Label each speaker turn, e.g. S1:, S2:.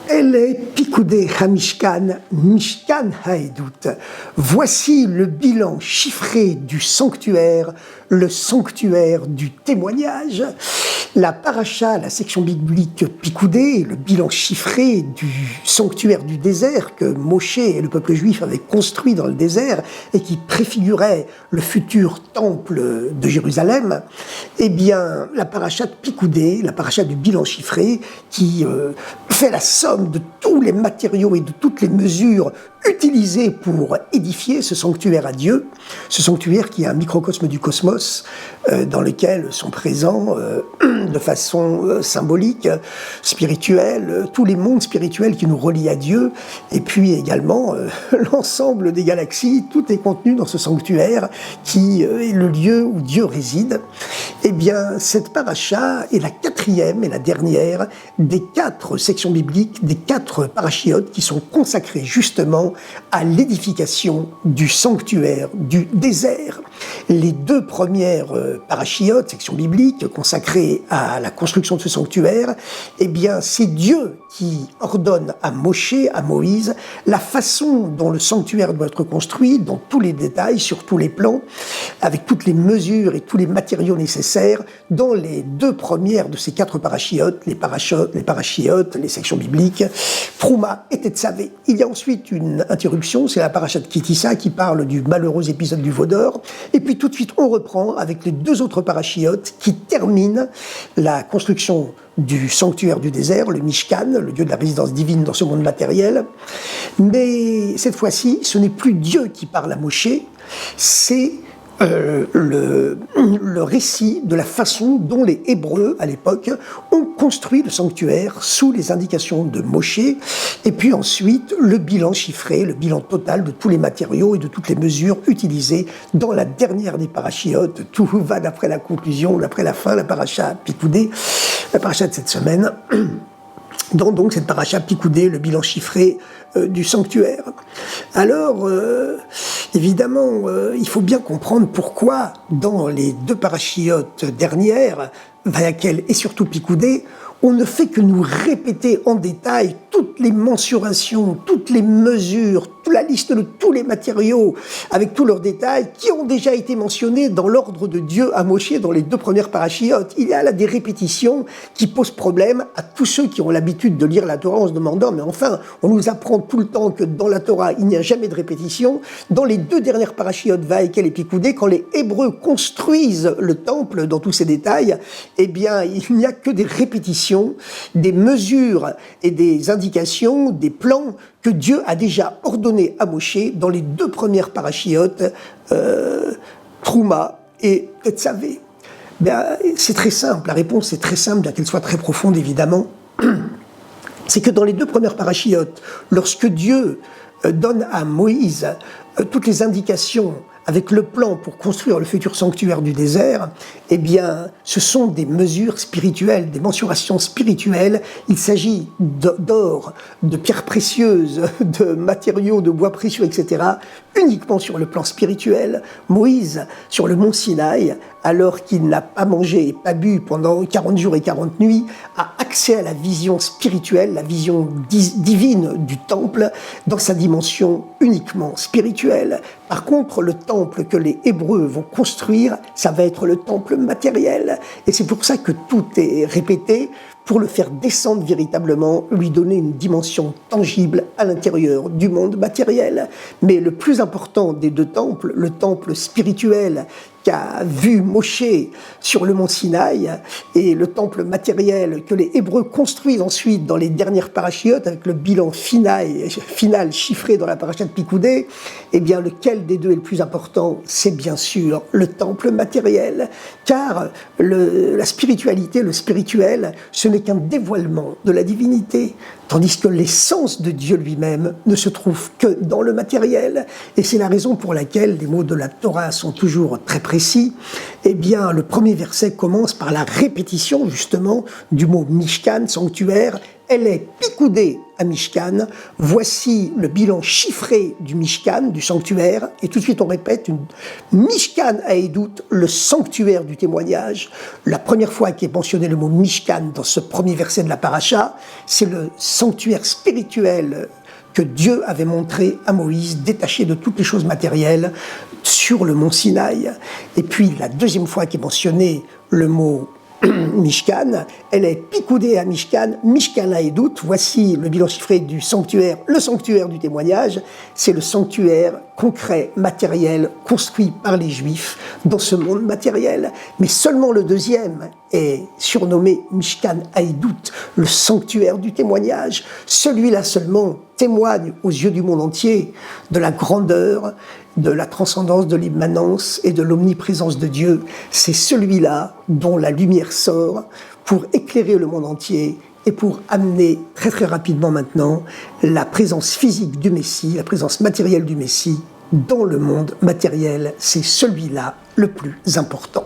S1: Elle Pikoudé Hamishkan, Mishkan Haedut. Voici le bilan chiffré du sanctuaire, le sanctuaire du témoignage. La paracha, la section biblique Pikoudé, le bilan chiffré du sanctuaire du désert que Moshe et le peuple juif avaient construit dans le désert et qui préfigurait le futur temple de Jérusalem. Eh bien, la paracha de Pikoudé, la paracha du bilan chiffré, qui fait la somme de tous les matériaux et de toutes les mesures utilisées pour édifier ce sanctuaire à Dieu, ce sanctuaire qui est un microcosme du cosmos, dans lequel sont présents de façon symbolique, spirituelle, tous les mondes spirituels qui nous relient à Dieu, et puis également l'ensemble des galaxies, tout est contenu dans ce sanctuaire qui est le lieu où Dieu réside. Eh bien, cette paracha est la quatrième et la dernière des 4 sections bibliques, des 4 parachiotes qui sont consacrés justement à l'édification du sanctuaire du désert. Les 2 premières parachiotes, sections bibliques, consacrées à la construction de ce sanctuaire, eh bien, c'est Dieu qui ordonne à Moshe, à Moïse, la façon dont le sanctuaire doit être construit, dans tous les détails, sur tous les plans, avec toutes les mesures et tous les matériaux nécessaires, dans les 2 premières de ces 4 parachiotes, les parachiotes, les sections bibliques, Trouma et Tetzavé. Il y a ensuite une interruption, c'est la paracha de Kitissa qui parle du malheureux épisode du veau d'or, et puis tout de suite on reprend avec les 2 autres parachiotes qui terminent la construction du sanctuaire du désert, le Mishkan, le lieu de la résidence divine dans ce monde matériel. Mais cette fois-ci, ce n'est plus Dieu qui parle à Moshe, c'est le récit de la façon dont les Hébreux, à l'époque, ont construit le sanctuaire sous les indications de Moshe, et puis ensuite le bilan chiffré, le bilan total de tous les matériaux et de toutes les mesures utilisées dans la dernière des parachiotes. Tout va d'après la conclusion, d'après la fin, la paracha Pikoudé, la paracha de cette semaine. Donc cette paracha Pikoudé, le bilan chiffré du sanctuaire. Alors, évidemment, il faut bien comprendre pourquoi, dans les 2 parachiotes dernières, Vayakel et surtout Pikoudé, on ne fait que nous répéter en détail toutes les mensurations, toutes les mesures, toute la liste de tous les matériaux, avec tous leurs détails, qui ont déjà été mentionnés dans l'ordre de Dieu à Moshe dans les 2 premières parachiotes. Il y a là des répétitions qui posent problème à tous ceux qui ont l'habitude de lire la Torah en se demandant, mais enfin, on nous apprend tout le temps que dans la Torah, il n'y a jamais de répétition. Dans les 2 dernières parachiotes, Vayakel et Pikoudé, quand les Hébreux construisent le temple dans tous ses détails, eh bien, il n'y a que des répétitions, des mesures et des indications, des plans que Dieu a déjà ordonné à Moshe dans les 2 premières parachiotes, Trouma et Tetzavé. C'est très simple, la réponse est très simple, bien qu'elle soit très profonde évidemment. C'est que dans les 2 premières parachiotes, lorsque Dieu donne à Moïse toutes les indications avec le plan pour construire le futur sanctuaire du désert, eh bien, ce sont des mesures spirituelles, des mensurations spirituelles. Il s'agit d'or, de pierres précieuses, de matériaux, de bois précieux, etc., uniquement sur le plan spirituel. Moïse, sur le mont Sinaï, alors qu'il n'a pas mangé et pas bu pendant 40 jours et 40 nuits, a accès à la vision spirituelle, la vision divine du temple, dans sa dimension uniquement spirituelle. Par contre, le temple que les Hébreux vont construire, ça va être le temple matériel. Et c'est pour ça que tout est répété, pour le faire descendre véritablement, lui donner une dimension tangible à l'intérieur du monde matériel. Mais le plus important des 2 temples, le temple spirituel qu'a vu Moshe sur le mont Sinaï, et le temple matériel que les Hébreux construisent ensuite dans les dernières parachiotes, avec le bilan final chiffré dans la paracha de Pikoudé, eh bien lequel des 2 est le plus important? C'est bien sûr le temple matériel, car la spiritualité, le spirituel, ce n'est qu'un dévoilement de la divinité, tandis que l'essence de Dieu lui-même ne se trouve que dans le matériel. Et c'est la raison pour laquelle les mots de la Torah sont toujours très précis. Eh bien, le premier verset commence par la répétition, justement, du mot Mishkan, sanctuaire, elle est picoudée à Mishkan. Voici le bilan chiffré du Mishkan, du sanctuaire. Et tout de suite, on répète, Mishkan Haïdout, le sanctuaire du témoignage. La première fois qu'est mentionné le mot Mishkan dans ce premier verset de la paracha, c'est le sanctuaire spirituel que Dieu avait montré à Moïse, détaché de toutes les choses matérielles, sur le mont Sinaï. Et puis, la deuxième fois qu'est mentionné le mot Mishkan, elle est picoudée à Mishkan, Mishkan Haïdout. Voici le bilan chiffré du sanctuaire, le sanctuaire du témoignage. C'est le sanctuaire concret, matériel, construit par les Juifs dans ce monde matériel. Mais seulement le deuxième est surnommé Mishkan Haïdout, le sanctuaire du témoignage. Celui-là seulement témoigne aux yeux du monde entier de la grandeur, de la transcendance, de l'immanence et de l'omniprésence de Dieu. C'est celui-là dont la lumière sort pour éclairer le monde entier et pour amener très très rapidement maintenant la présence physique du Messie, la présence matérielle du Messie dans le monde matériel. C'est celui-là le plus important.